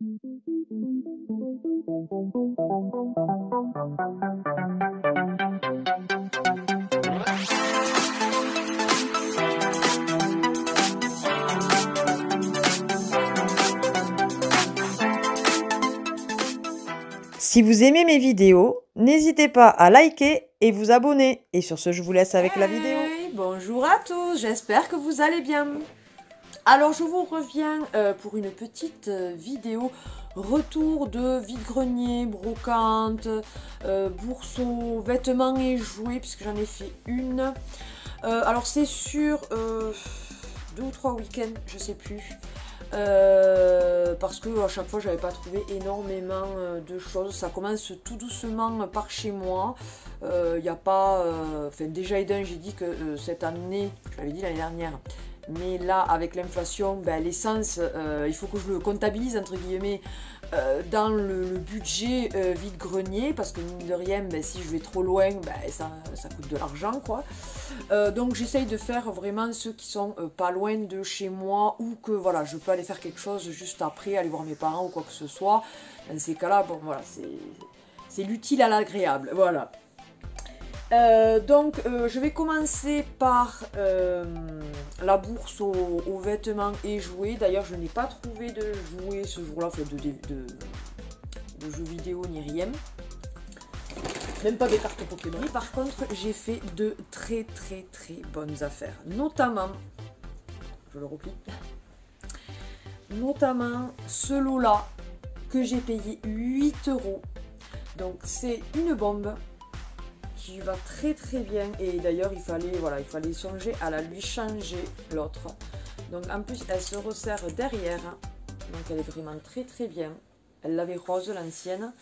Si vous aimez mes vidéos, n'hésitez pas à liker et vous abonner. Et sur ce, je vous laisse avec la vidéo. Bonjour à tous, j'espère que vous allez bien. Alors je vous reviens pour une petite vidéo retour de vide-grenier, brocante, bourseau, vêtements et jouets, puisque j'en ai fait une. Alors c'est sur 2 ou 3 week-ends, je sais plus. Parce que à chaque fois j'avais pas trouvé énormément de choses. Ça commence tout doucement par chez moi. Il n'y a pas enfin déjà Eden, j'ai dit que cette année, je l'avais dit l'année dernière, mais là avec l'inflation, ben, l'essence il faut que je le comptabilise entre guillemets dans le budget vide-grenier, parce que mine de rien, ben, si je vais trop loin, ben, ça coûte de l'argent quoi. Donc j'essaye de faire vraiment ceux qui sont pas loin de chez moi, ou que voilà, je peux aller faire quelque chose juste après, aller voir mes parents ou quoi que ce soit. Dans ces cas-là, bon voilà, c'est l'utile à l'agréable, voilà. Donc je vais commencer par la bourse aux vêtements et jouets. D'ailleurs je n'ai pas trouvé de jouets ce jour-là, enfin de jeux vidéo ni rien. Même pas des cartes Pokémon. Mais par contre j'ai fait de très bonnes affaires. Notamment, je le replie, notamment ce lot-là que j'ai payé 8 €. Donc c'est une bombe qui va très bien, et d'ailleurs il fallait songer à la lui changer l'autre. Donc en plus elle se resserre derrière, donc elle est vraiment très bien. Elle l'avait rose l'ancienne,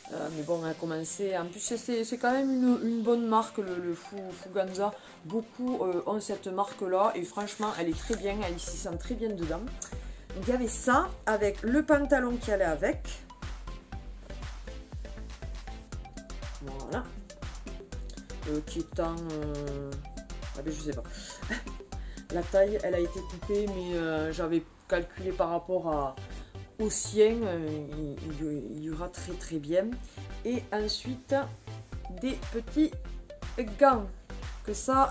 mais bon elle a commencé, en plus c'est quand même une bonne marque, le Fuganza. Beaucoup ont cette marque là et franchement elle est très bien, elle s'y sent très bien dedans. Donc il y avait ça avec le pantalon qui allait avec, voilà. Qui est en... ah ben je sais pas. La taille, elle a été coupée, mais j'avais calculé par rapport au sien, il y aura très bien. Et ensuite, des petits gants. Que ça,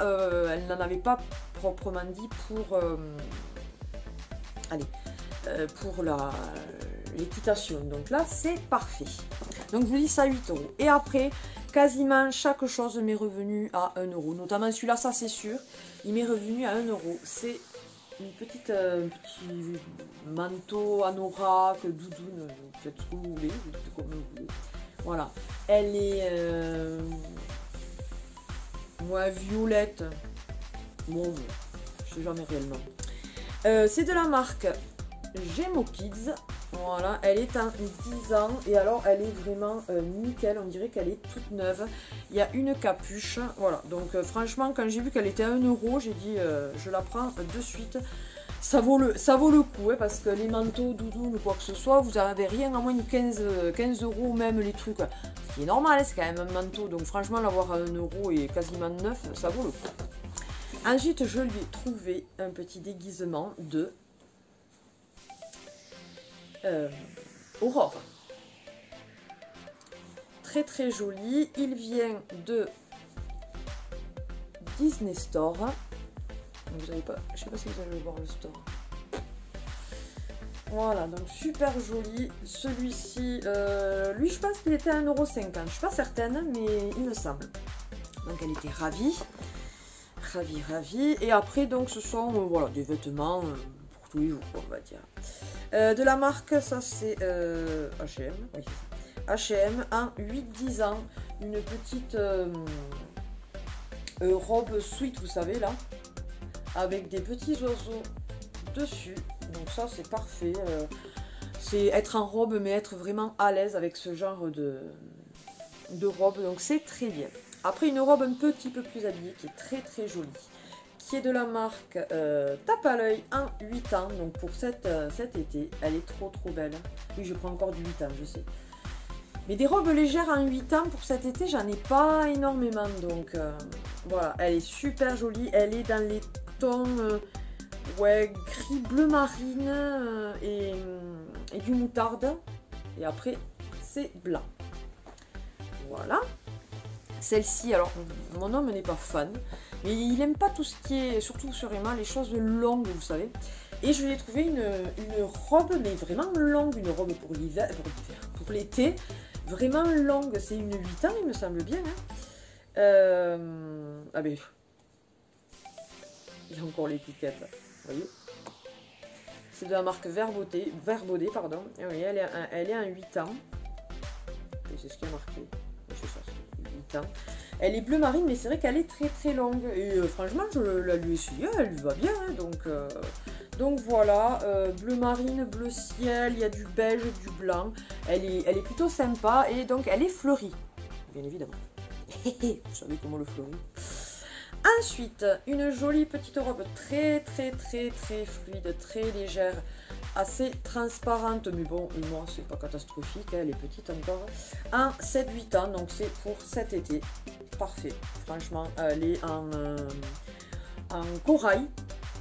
elle n'en avait pas proprement dit pour... pour l'équitation. Donc là, c'est parfait. Donc je vous dis ça 8 €. Et après, quasiment chaque chose m'est revenu à 1 €. Notamment celui-là, ça c'est sûr, il m'est revenu à 1 €. C'est une petit manteau anorak, doudoune, faites ce que vous voulez, comme vous voulez. Voilà. Elle est violette, mauve, je sais jamais réellement. C'est de la marque Gemo Kids. Voilà, elle est en 10 ans et alors elle est vraiment nickel, on dirait qu'elle est toute neuve. Il y a une capuche, voilà, donc franchement quand j'ai vu qu'elle était à 1 €, j'ai dit je la prends de suite. Ça vaut le coup, hein, parce que les manteaux, doudou ou quoi que ce soit, vous n'avez rien à moins de 15 €, même les trucs, ce qui est normal, c'est quand même un manteau, donc franchement l'avoir à 1 € et quasiment neuf, ça vaut le coup. Ensuite je lui ai trouvé un petit déguisement de Aurore, très joli. Il vient de Disney Store. Vous avez pas, je sais pas si vous allez voir le store. Voilà, donc super joli. Celui-ci, lui je pense qu'il était à 1,50 €, je suis pas certaine, mais il me semble. Donc elle était ravie. Et après donc ce sont voilà, des vêtements pour tous les jours, on va dire. De la marque, ça c'est H&M, oui, H&M en 8-10 ans, une petite robe sweat, vous savez là, avec des petits oiseaux dessus, donc ça c'est parfait, c'est être en robe mais être vraiment à l'aise avec ce genre de robe, donc c'est très bien. Après une robe un petit peu plus habillée qui est très jolie, qui est de la marque Tape à l'œil en 8 ans, donc pour cet été, elle est trop belle. Oui, je prends encore du 8 ans, je sais. Mais des robes légères en 8 ans pour cet été, j'en ai pas énormément, donc voilà, elle est super jolie, elle est dans les tons ouais, gris bleu marine, et du moutarde. Et après, c'est blanc. Voilà. Celle-ci, alors, mon homme n'est pas fan. Mais il n'aime pas tout ce qui est, surtout sur Emma, les choses longues, vous savez. Et je lui ai trouvé une robe, mais vraiment longue. Une robe pour l'hiver, pour l'été. Vraiment longue. C'est une 8 ans, il me semble bien. Hein. Ah ben... Il y a encore l'étiquette, là. Vous voyez? C'est de la marque Verbaudet, pardon. Et oui, elle est un 8 ans. Et c'est ce qui a marqué. C'est ça, c'est 8 ans. Elle est bleu marine, mais c'est vrai qu'elle est très très longue. Et franchement, je la lui ai essayée, elle lui va bien. Hein, donc voilà, bleu marine, bleu ciel, il y a du beige, du blanc. Elle est plutôt sympa et donc elle est fleurie, bien évidemment. Vous savez comment le fleurit. Ensuite, une jolie petite robe très fluide, très légère, assez transparente, mais bon, moi c'est pas catastrophique, elle est petite encore, en 7-8 ans, donc c'est pour cet été, parfait, franchement, elle est en corail,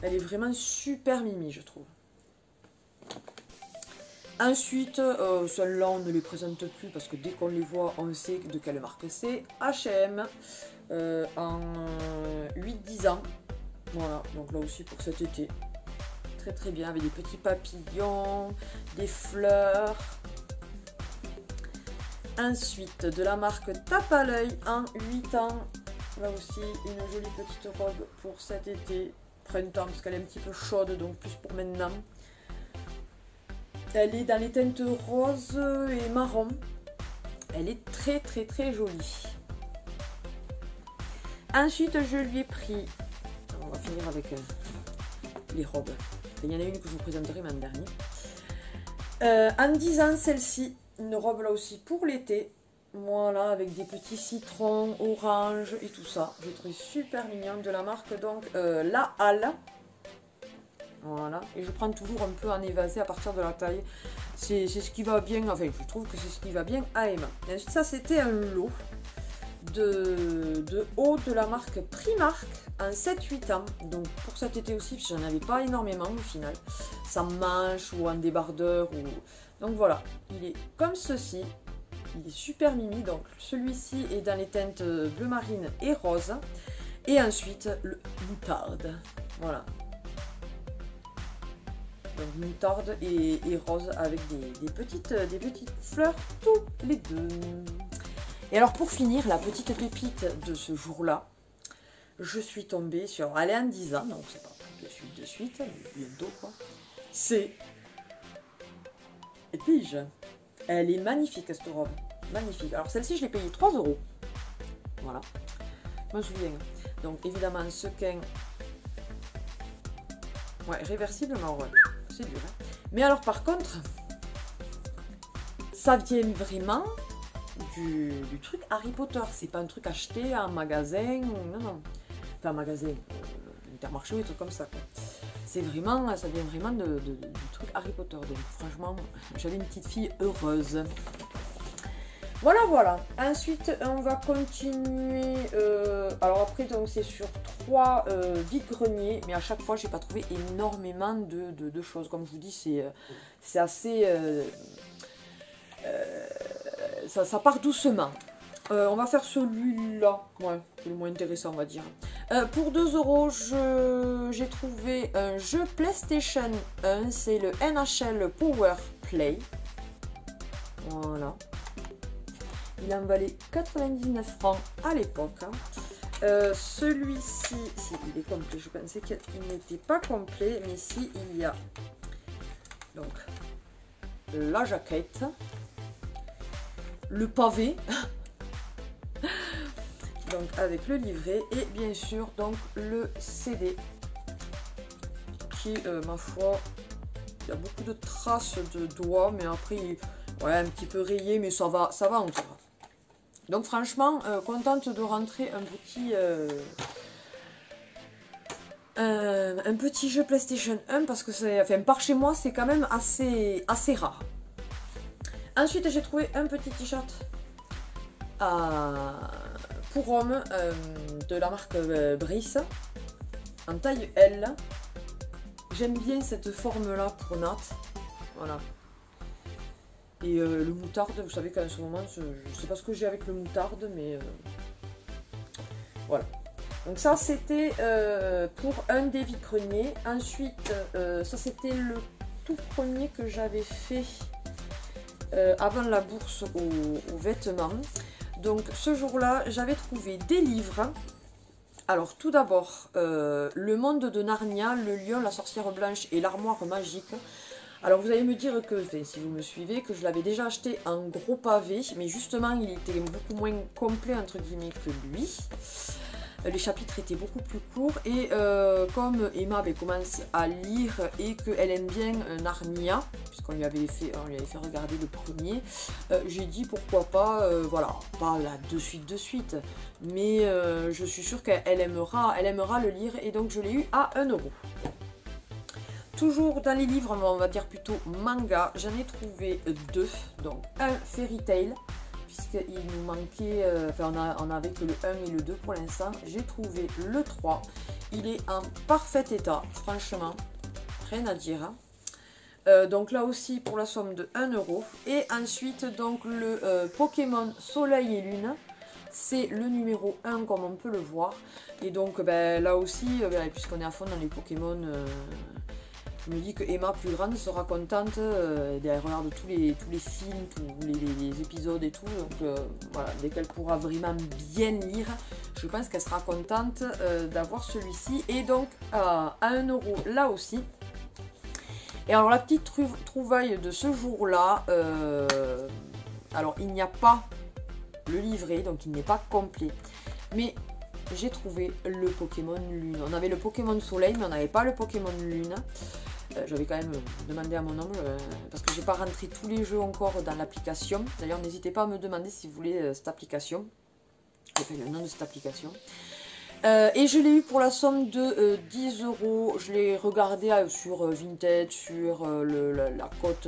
elle est vraiment super mimi, je trouve. Ensuite, celles-là on ne les présente plus parce que dès qu'on les voit, on sait de quelle marque c'est, H&M. En 8-10 ans. Voilà, donc là aussi pour cet été. Très bien, avec des petits papillons, des fleurs. Ensuite, de la marque Tape à l'œil en 8 ans. Là aussi, une jolie petite robe pour cet été. Printemps, parce qu'elle est un petit peu chaude, donc plus pour maintenant. Elle est dans les teintes rose et marron. Elle est très jolie. Ensuite, je lui ai pris, on va finir avec les robes. Il y en a une que je vous présenterai l'an dernier. En 10 ans, celle-ci, une robe là aussi pour l'été. Voilà, avec des petits citrons, orange et tout ça. J'ai trouvé super mignon de la marque, donc La Halle. Voilà, et je prends toujours un peu en évasé à partir de la taille. C'est ce qui va bien, enfin, je trouve que c'est ce qui va bien à Emma. Et ensuite, ça, c'était un lot de haut de la marque Primark en 7-8 ans, donc pour cet été aussi, parce que j'en avais pas énormément au final, sans manche ou en débardeur, donc voilà, il est comme ceci, il est super mimi, donc celui-ci est dans les teintes bleu marine et rose, et ensuite le moutarde, voilà, donc moutarde et rose avec des petites fleurs tous les deux. Et alors pour finir, la petite pépite de ce jour-là, je suis tombée sur, elle est en 10 ans, donc c'est pas de suite, mais bientôt quoi. C'est Pige. Elle est magnifique cette robe, magnifique. Alors celle-ci je l'ai payée 3 €. Voilà, je me souviens. Donc évidemment sequin, ouais, réversible, mais ouais, c'est dur. Hein. Mais alors par contre, ça vient vraiment du truc Harry Potter, c'est pas un truc acheté en magasin, non, enfin en magasin, Intermarché ou des trucs comme ça. C'est vraiment, ça vient vraiment du truc Harry Potter, donc franchement, j'avais une petite fille heureuse. Voilà. Ensuite, on va continuer. Alors après, donc c'est sur 3 vide-greniers, mais à chaque fois, j'ai pas trouvé énormément de choses. Comme je vous dis, c'est assez. Ça part doucement. On va faire celui-là. Ouais, c'est le moins intéressant, on va dire. Pour 2 €, j'ai trouvé un jeu PlayStation 1. C'est le NHL Power Play. Voilà. Il en valait 99 francs à l'époque. Celui-ci, si il est complet, je pensais qu'il n'était pas complet, mais si il y a donc la jaquette, le pavé, donc avec le livret et bien sûr donc le CD qui, ma foi, il y a beaucoup de traces de doigts, mais après, ouais, un petit peu rayé, mais ça va encore. Donc franchement, contente de rentrer un petit jeu PlayStation 1 parce que c'est, enfin, par chez moi, c'est quand même assez rare. Ensuite, j'ai trouvé un petit t-shirt pour homme de la marque Brice en taille L. J'aime bien cette forme-là pour Nat. Voilà. Et le moutarde, vous savez qu'en ce moment, je sais pas ce que j'ai avec le moutarde, mais voilà. Donc ça, c'était pour un des vide-greniers. Ensuite, ça c'était le tout premier que j'avais fait avant la bourse aux vêtements. Donc ce jour-là, j'avais trouvé des livres. Alors tout d'abord, Le Monde de Narnia, Le Lion, la Sorcière Blanche et l'Armoire Magique. Alors vous allez me dire que, si vous me suivez, que je l'avais déjà acheté en gros pavé, mais justement il était beaucoup moins complet entre guillemets que lui. Les chapitres étaient beaucoup plus courts et comme Emma commence à lire et qu'elle aime bien Narnia, puisqu'on lui avait fait regarder le premier, j'ai dit pourquoi pas, voilà, pas là de suite, mais je suis sûre qu'elle aimera le lire et donc je l'ai eu à 1 €. Toujours dans les livres, on va dire plutôt manga, j'en ai trouvé 2, donc un Fairy Tail, puisqu'il nous manquait, enfin on avait que le 1 et le 2 pour l'instant. J'ai trouvé le 3, il est en parfait état, franchement, rien à dire. Hein. Donc là aussi pour la somme de 1 €. Et ensuite donc le Pokémon Soleil et Lune, c'est le numéro 1 comme on peut le voir. Et donc là aussi, puisqu'on est à fond dans les Pokémon, je me dis que Emma plus grande sera contente, elle regarde tous les films, tous les épisodes et tout, donc voilà, dès qu'elle pourra vraiment bien lire, je pense qu'elle sera contente d'avoir celui-ci, et donc à 1 € là aussi. Et alors la petite trouvaille de ce jour-là, alors il n'y a pas le livret, donc il n'est pas complet, mais j'ai trouvé le Pokémon Lune. On avait le Pokémon Soleil, mais on n'avait pas le Pokémon Lune. J'avais quand même demandé à mon homme, parce que j'ai pas rentré tous les jeux encore dans l'application. D'ailleurs, n'hésitez pas à me demander si vous voulez cette application. Enfin, le nom de cette application. Et je l'ai eu pour la somme de 10 €. Je l'ai regardé sur Vinted, sur la côte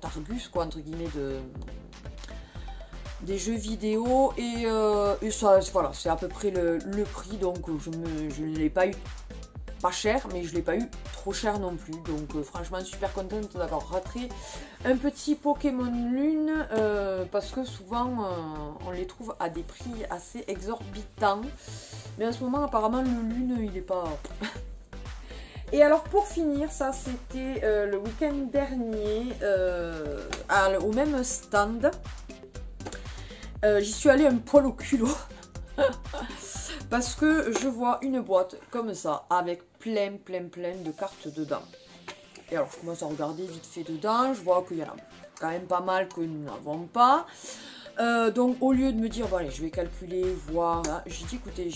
Argus, quoi, entre guillemets, des jeux vidéo. Et ça, voilà, c'est à peu près le prix. Donc, je ne l'ai pas eu pas cher, mais je ne l'ai pas eu trop cher non plus. Donc franchement super contente d'avoir raté un petit Pokémon Lune, parce que souvent on les trouve à des prix assez exorbitants, mais en ce moment apparemment le Lune il est pas... Et alors pour finir, ça c'était le week-end dernier au même stand. J'y suis allée un poil au culot parce que je vois une boîte comme ça avec plein de cartes dedans. Et alors je commence à regarder vite fait dedans, je vois qu'il y en a quand même pas mal que nous n'avons pas. Donc au lieu de me dire bon allez je vais calculer, voir, hein, j'ai dit écoutez,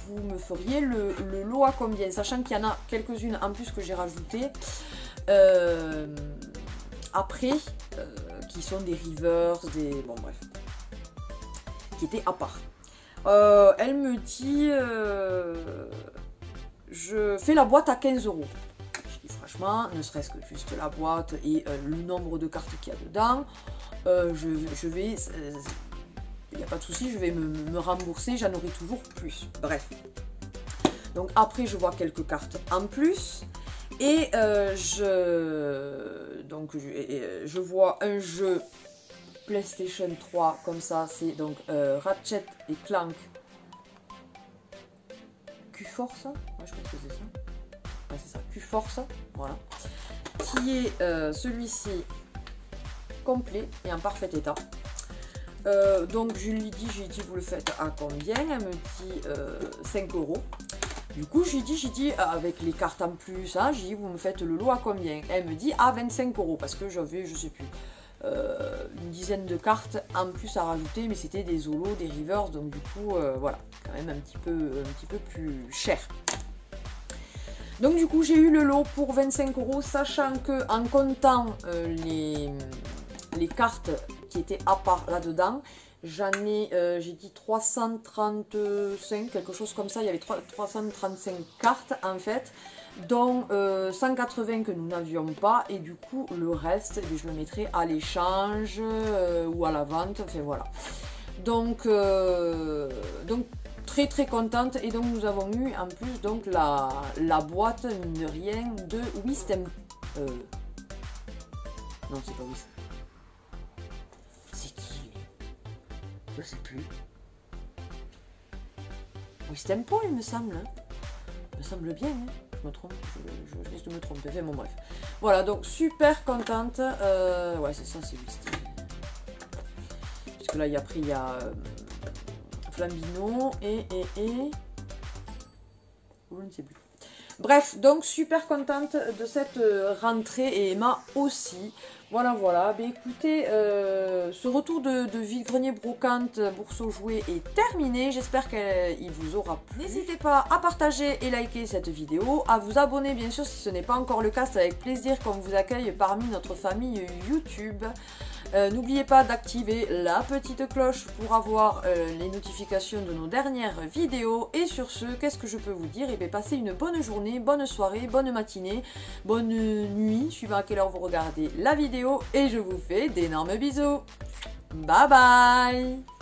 vous me feriez le lot à combien, sachant qu'il y en a quelques-unes en plus que j'ai rajoutées après, qui sont des rivers, bon bref, qui étaient à part. Elle me dit je fais la boîte à 15 €. Je dis franchement, ne serait-ce que juste la boîte et le nombre de cartes qu'il y a dedans, je vais, il n'y a pas de souci, je vais me rembourser, j'en aurai toujours plus. Bref. Donc après, je vois quelques cartes en plus et je vois un jeu PlayStation 3 comme ça, c'est donc Ratchet et Clank Q-Force, ouais, je pense que c'est ça. Ouais, c'est ça, Q-Force, voilà. Qui est celui-ci complet et en parfait état. Donc je lui dis, j'ai dit vous le faites à combien? Elle me dit 5 €. Du coup j'ai dit avec les cartes en plus, hein, j'ai dit vous me faites le lot à combien? Elle me dit à 25 € parce que j'avais, je sais plus, une dizaine de cartes en plus à rajouter, mais c'était des Zolos, des Rivers, donc du coup voilà, quand même un petit peu plus cher. Donc du coup j'ai eu le lot pour 25 €, sachant que en comptant les cartes qui étaient à part là-dedans, j'en ai, j'ai dit 335, quelque chose comme ça, il y avait 335 cartes en fait, dont 180 que nous n'avions pas, et du coup le reste, je le mettrai à l'échange ou à la vente, enfin voilà. Donc très contente, et donc nous avons eu en plus donc la boîte, mine de rien, de Wistem. Non, c'est pas Wistem. Je sais plus. Oui, c'est Tempo, il me semble. Hein. Il me semble bien. Hein. Je me trompe. Je risque de me tromper. Enfin, bon, bref. Voilà, donc super contente. Ouais, c'est ça, c'est Wisty. Parce que là, après, il y a Flambino et... Je ne sais plus. Bref, donc super contente de cette rentrée et Emma aussi. Voilà, voilà. Ben, écoutez, ce retour de vide-grenier brocante bourse aux jouets est terminé. J'espère qu'il vous aura plu. N'hésitez pas à partager et liker cette vidéo, à vous abonner bien sûr si ce n'est pas encore le cas. C'est avec plaisir qu'on vous accueille parmi notre famille YouTube. N'oubliez pas d'activer la petite cloche pour avoir les notifications de nos dernières vidéos. Et sur ce, qu'est-ce que je peux vous dire? Et bien, passez une bonne journée, bonne soirée, bonne matinée, bonne nuit, suivant à quelle heure vous regardez la vidéo. Et je vous fais d'énormes bisous. Bye bye!